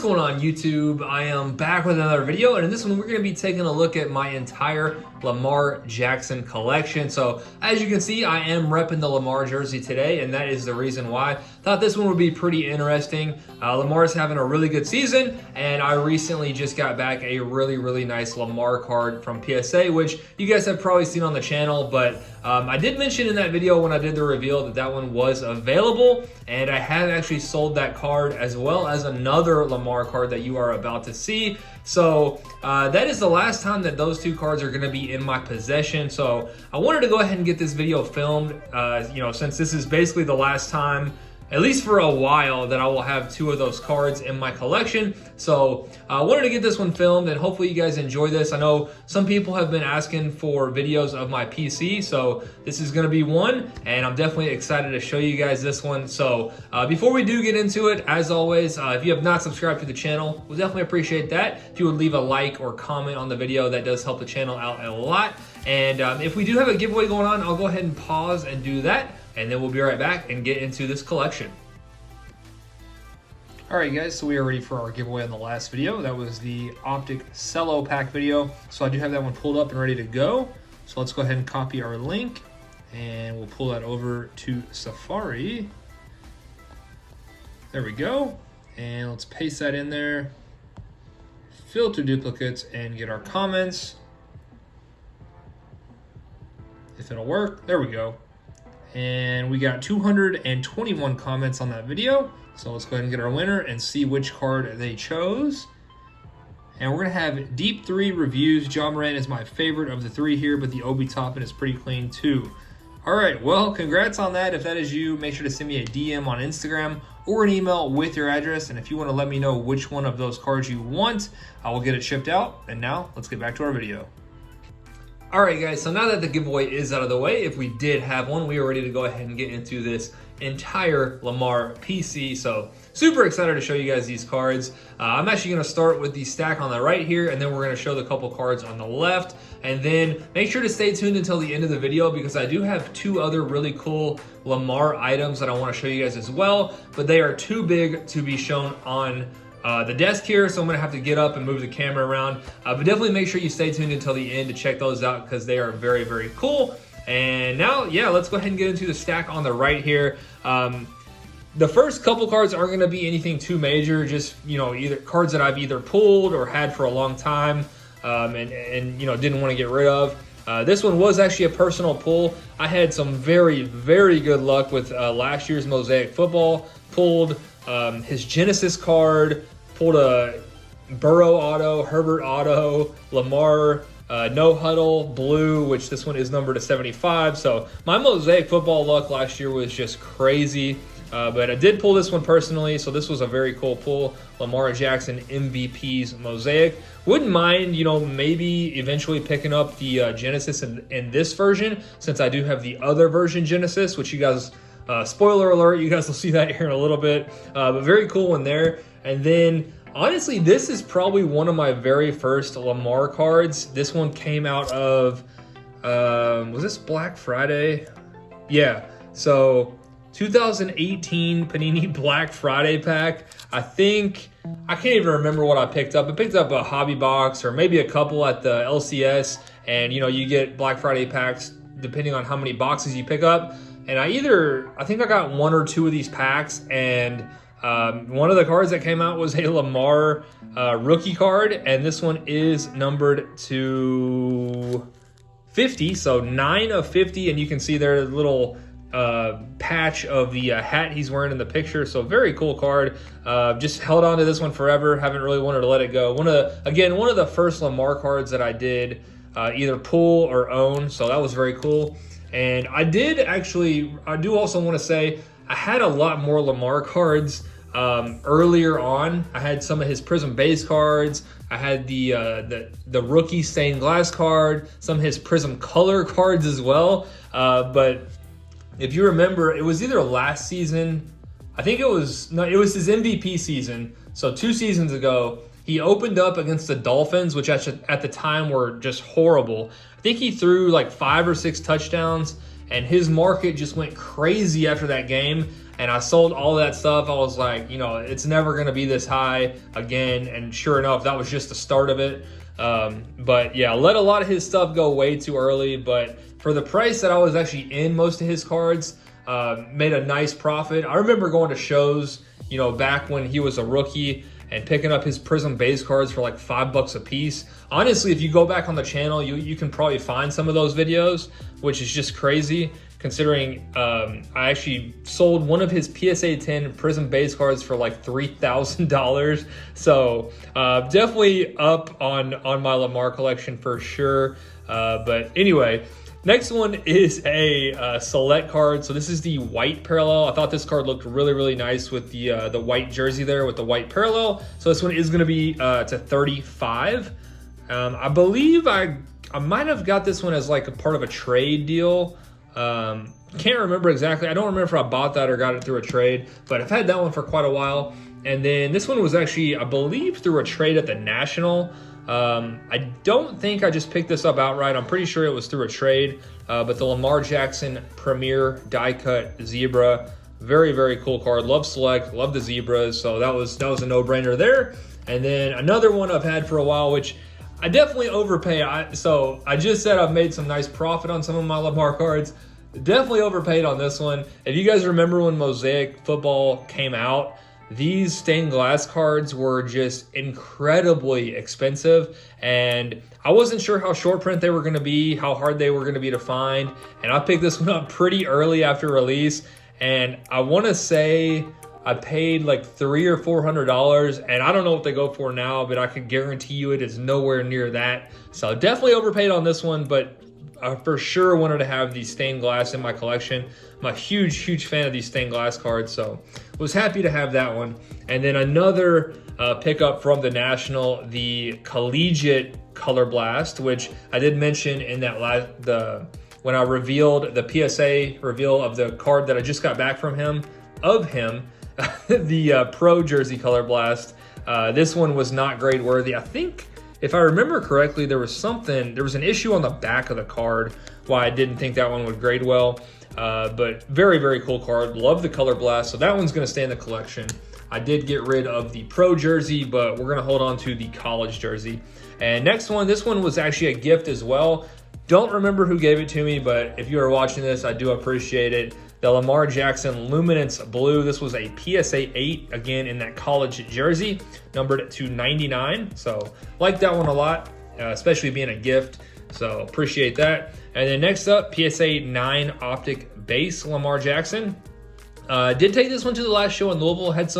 going on, YouTube? I am back with another video, and in this one we're going to be taking a look at my entire Lamar Jackson collection. So as you can see, I am repping the Lamar jersey today, and that is the reason why. Thought this one would be pretty interesting. Lamar's having a really good season, and I recently just got back a really nice Lamar card from PSA, which you guys have probably seen on the channel, but I did mention in that video when I did the reveal that that one was available, and I have actually sold that card as well as another Lamar card that you are about to see. So that is the last time that those two cards are going to be in my possession. So I wanted to go ahead and get this video filmed, since this is basically the last time, at least for a while, that I will have two of those cards in my collection. So I wanted to get this one filmed, and hopefully you guys enjoy this. I know some people have been asking for videos of my PC, so this is gonna be one, and I'm definitely excited to show you guys this one. So before we do get into it, as always, if you have not subscribed to the channel, we'll definitely appreciate that. If you would leave a like or comment on the video, that does help the channel out a lot. And if we do have a giveaway going on, I'll go ahead and pause and do that, and then we'll be right back and get into this collection. Alright guys, so we are ready for our giveaway on the last video. That was the Optic Cello Pack video. So I do have that one pulled up and ready to go. So let's go ahead and copy our link, and we'll pull that over to Safari. There we go. And let's paste that in there, filter duplicates, and get our comments. If it'll work, there we go. And we got 221 comments on that video. So let's go ahead and get our winner and see which card they chose. And we're gonna have Deep 3 reviews. John Moran is my favorite of the three here, but the Obi Toppin is pretty clean too. All right, well, congrats on that. If that is you, make sure to send me a DM on Instagram or an email with your address. And if you wanna let me know which one of those cards you want, I will get it shipped out. And now let's get back to our video. All right, guys, so now that the giveaway is out of the way, if we did have one, we are ready to go ahead and get into this entire Lamar PC. So super excited to show you guys these cards. I'm actually going to start with the stack on the right here, and then we're going to show the couple cards on the left. And then make sure to stay tuned until the end of the video, because I do have two other really cool Lamar items that I want to show you guys as well, but they are too big to be shown on the desk here, so I'm gonna have to get up and move the camera around, but definitely make sure you stay tuned until the end to check those out, because they are very cool. And now, yeah, let's go ahead and get into the stack on the right here. The first couple cards aren't gonna be anything too major, just either cards that I've either pulled or had for a long time, and didn't want to get rid of. This one was actually a personal pull. I had some very good luck with last year's Mosaic Football. Pulled his Genesis card, pulled a Burrow auto, Herbert auto, Lamar no huddle blue, which this one is numbered to 75. So my Mosaic Football luck last year was just crazy. But I did pull this one personally, so this was a very cool pull. Lamar Jackson MVP's Mosaic. Wouldn't mind, maybe eventually picking up the Genesis in this version, since I do have the other version Genesis, which you guys, spoiler alert, you guys will see that here in a little bit. But very cool one there. And then, honestly, this is probably one of my very first Lamar cards. This one came out of, was this Black Friday? Yeah, so 2018 Panini Black Friday pack. I can't even remember what I picked up. I picked up a hobby box or maybe a couple at the LCS, and you get Black Friday packs depending on how many boxes you pick up. And I think I got one or two of these packs, and one of the cards that came out was a Lamar rookie card, and this one is numbered to 50, so 9 of 50, and you can see there a little patch of the hat he's wearing in the picture. So very cool card. Just held on to this one forever. Haven't really wanted to let it go. One of the first Lamar cards that I did either pull or own, so that was very cool. And I do also want to say I had a lot more Lamar cards earlier on. I had some of his Prism base cards. I had the rookie stained glass card, some of his Prism color cards as well. But if you remember, it was either last season, it was his MVP season. So 2 seasons ago, he opened up against the Dolphins, which at the time were just horrible. I think he threw like 5 or 6 touchdowns, and his market just went crazy after that game. and I sold all that stuff. I was like, you know, it's never going to be this high again. And sure enough, that was just the start of it. But yeah, let a lot of his stuff go way too early. But for the price that I was actually in most of his cards, made a nice profit. I remember going to shows, you know, back when he was a rookie and picking up his Prism base cards for like $5 a piece. Honestly, if you go back on the channel, you can probably find some of those videos, which is just crazy considering I actually sold one of his PSA 10 Prism base cards for like $3,000. So definitely up on my Lamar collection for sure. But anyway, next one is a select card. So this is the white parallel. I thought this card looked really, really nice with the white jersey there with the white parallel. So this one is going to be to 35. I believe I might have got this one as like a part of a trade deal. Can't remember exactly. I don't remember if I bought that or got it through a trade, but I've had that one for quite a while. And then this one was actually, I believe, through a trade at the National. I don't think I just picked this up outright. I'm pretty sure it was through a trade. But the Lamar Jackson Premier die cut zebra, very, very cool card. Love select, love the zebras. So that was a no-brainer there. And then another one I've had for a while, which I definitely overpay. So I just said I've made some nice profit on some of my Lamar cards. Definitely overpaid on this one. If you guys remember when Mosaic Football came out, these stained glass cards were just incredibly expensive, and I wasn't sure how short print they were going to be, how hard they were going to be to find, and I picked this one up pretty early after release, and I want to say I paid like $300 or $400, and I don't know what they go for now, but I can guarantee you it is nowhere near that. So definitely overpaid on this one, but I for sure wanted to have these stained glass in my collection. I'm a huge, huge fan of these stained glass cards, so was happy to have that one. And then another pickup from the National, the Collegiate Color Blast, which I did mention in that when I revealed the PSA reveal of the card that I just got back from him, the Pro Jersey Color Blast. This one was not grade worthy. I think, if I remember correctly, there was an issue on the back of the card why I didn't think that one would grade well. But very, very cool card. Love the Color Blast. So that one's going to stay in the collection. I did get rid of the Pro Jersey, but we're going to hold on to the College Jersey. And next one, this one was actually a gift as well. Don't remember who gave it to me, but if you are watching this, I do appreciate it. The Lamar Jackson Luminance Blue. This was a PSA 8, again, in that College Jersey, numbered to 99. So like that one a lot, especially being a gift. So appreciate that. And then next up, PSA 9 Optic Base Lamar Jackson. Did take this one to the last show in Louisville. Had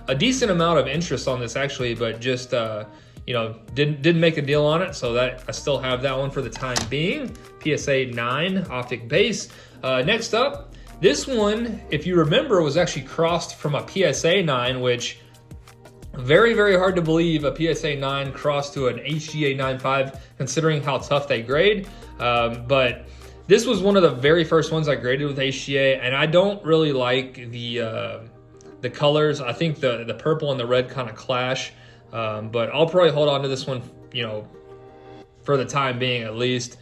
a decent amount of interest on this actually, but just didn't make a deal on it. So that I still have that one for the time being. PSA 9 Optic Base. Next up, this one, if you remember, was actually crossed from a PSA 9, which very, very hard to believe a PSA 9 crossed to an HGA 9.5, considering how tough they grade. But this was one of the very first ones I graded with HGA, and I don't really like the colors. I think the purple and the red kind of clash, but I'll probably hold on to this one, for the time being at least.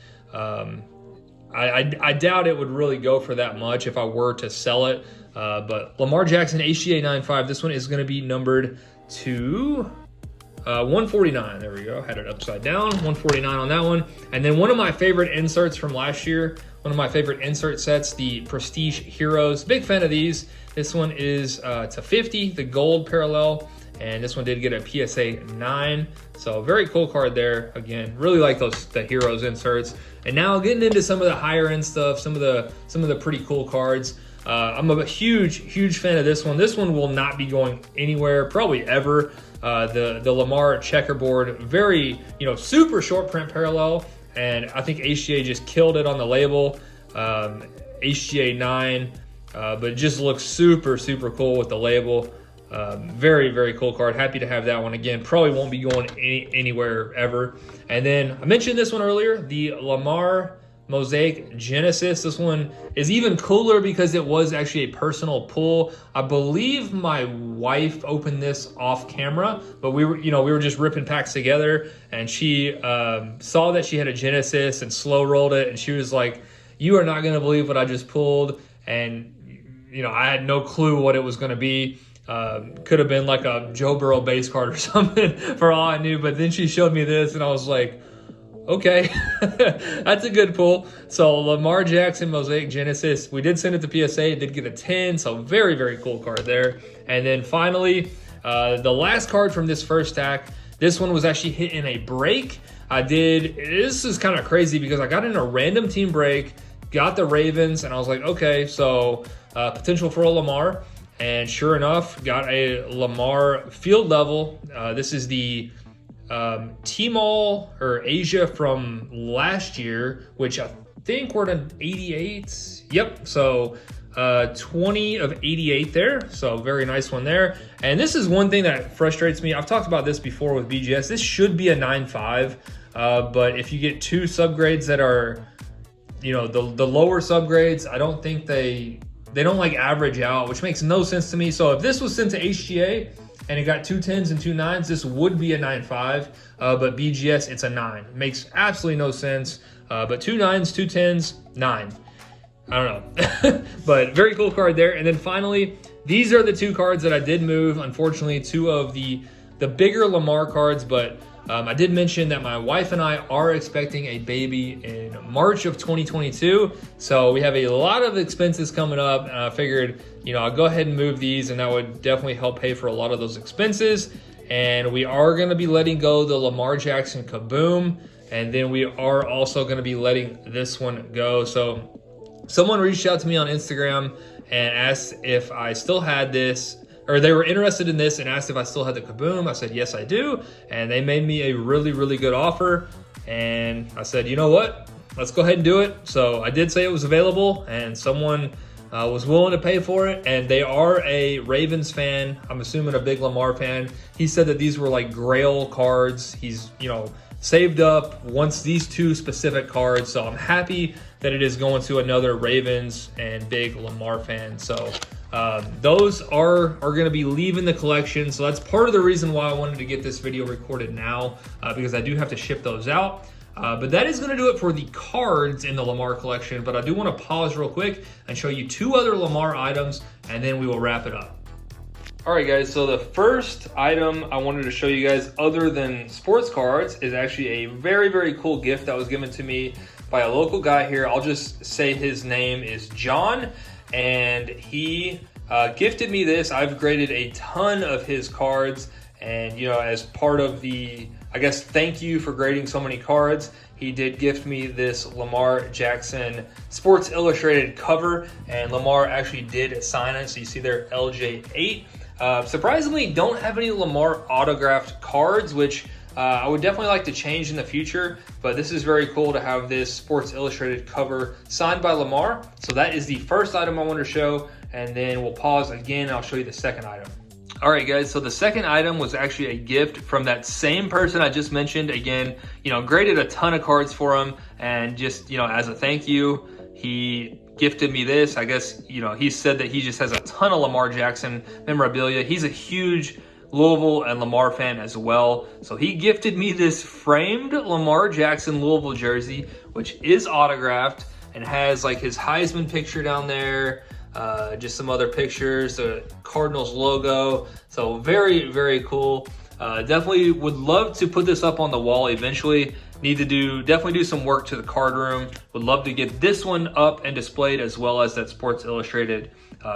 I doubt it would really go for that much if I were to sell it. But Lamar Jackson HGA 9.5, this one is going to be numbered to 149. There we go. Had it upside down. 149 on that one. And then one of my favorite inserts from last year, one of my favorite insert sets, the Prestige Heroes. Big fan of these. This one is to 50, the gold parallel. And this one did get a PSA 9. So very cool card there. Again, really like the Heroes inserts. And now getting into some of the higher end stuff, some of the pretty cool cards. I'm a huge, huge fan of this one. This one will not be going anywhere, probably ever. The Lamar checkerboard, very, super short print parallel. And I think HGA just killed it on the label. HGA 9, but it just looks super, super cool with the label. Very, very cool card. Happy to have that one. Again, probably won't be going anywhere ever. And then I mentioned this one earlier, the Lamar Mosaic Genesis. This one is even cooler because it was actually a personal pull. I believe my wife opened this off camera, but we were just ripping packs together, and she saw that she had a Genesis and slow rolled it, and she was like, "You are not going to believe what I just pulled." And you know, I had no clue what it was going to be. Could have been like a Joe Burrow base card or something for all I knew. But then she showed me this and I was like, okay, that's a good pull. So Lamar Jackson Mosaic Genesis, we did send it to PSA, it did get a 10, so very, very cool card there. And then finally, the last card from this first stack, this one was actually hit in a break. This is kind of crazy because I got in a random team break, got the Ravens, and I was like, okay, so potential for a Lamar. And sure enough, got a Lamar field level. This is the T-Mall or Asia from last year, which I think we're at 88. Yep, so 20 of 88 there. So very nice one there. And this is one thing that frustrates me. I've talked about this before with BGS. This should be a 9.5, but if you get two subgrades that are, you know, the lower subgrades, I don't think they don't like average out, which makes no sense to me. So if this was sent to HGA and it got 2 10s and 2 9s, this would be a 9.5, but BGS, it's a 9. It makes absolutely no sense, but 2 9s, 2 10s, 9. I don't know, but very cool card there. And then finally, these are the two cards that I did move. Unfortunately, two of the bigger Lamar cards, but I did mention that my wife and I are expecting a baby in March of 2022. So we have a lot of expenses coming up, and I figured, you know, I'll go ahead and move these, and that would definitely help pay for a lot of those expenses. And we are going to be letting go the Lamar Jackson Kaboom, and then we are also going to be letting this one go. So someone reached out to me on Instagram and asked if I still had this, or they were interested in this and asked if I still had the Kaboom. I said, yes, I do. And they made me a really, really good offer. And I said, you know what? Let's go ahead and do it. So I did say it was available, and someone was willing to pay for it. And they are a Ravens fan. I'm assuming a big Lamar fan. He said that these were like grail cards. He's, you know, saved up, wants these two specific cards. So I'm happy that it is going to another Ravens and big Lamar fan. So those are going to be leaving the collection. So that's part of the reason why I wanted to get this video recorded now, because I do have to ship those out. But that is going to do it for the cards in the Lamar collection. But I do want to pause real quick and show you two other Lamar items, and then we will wrap it up. All right, guys, so the first item I wanted to show you guys other than sports cards is actually a very, very cool gift that was given to me by a local guy here. I'll just say his name is John, and he gifted me this. I've graded a ton of his cards, and, you know, as part of the, I guess, thank you for grading so many cards, he did gift me this Lamar Jackson Sports Illustrated cover, and Lamar actually did sign it. So you see there, LJ8. Surprisingly, don't have any Lamar autographed cards, which I would definitely like to change in the future, but this is very cool to have this Sports Illustrated cover signed by Lamar. So that is the first item I want to show, and then we'll pause again and I'll show you the second item. All right, guys, so the second item was actually a gift from that same person I just mentioned. Again, you know, graded a ton of cards for him, and just, you know, as a thank you, he gifted me this. I guess, you know, he said that he just has a ton of Lamar Jackson memorabilia. He's a huge Louisville and Lamar fan as well. So he gifted me this framed Lamar Jackson Louisville jersey, which is autographed and has like his Heisman picture down there, just some other pictures, the Cardinals logo. So very, very cool. Definitely would love to put this up on the wall eventually. Need to definitely do some work to the card room. Would love to get this one up and displayed, as well as that Sports Illustrated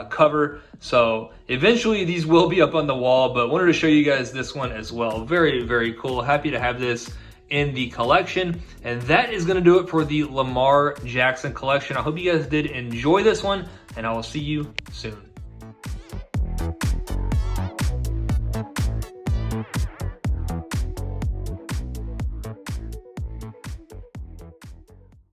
cover. So eventually these will be up on the wall, but wanted to show you guys this one as well. Very, very cool. Happy to have this in the collection. And that is going to do it for the Lamar Jackson collection. I hope you guys did enjoy this one, and I will see you soon.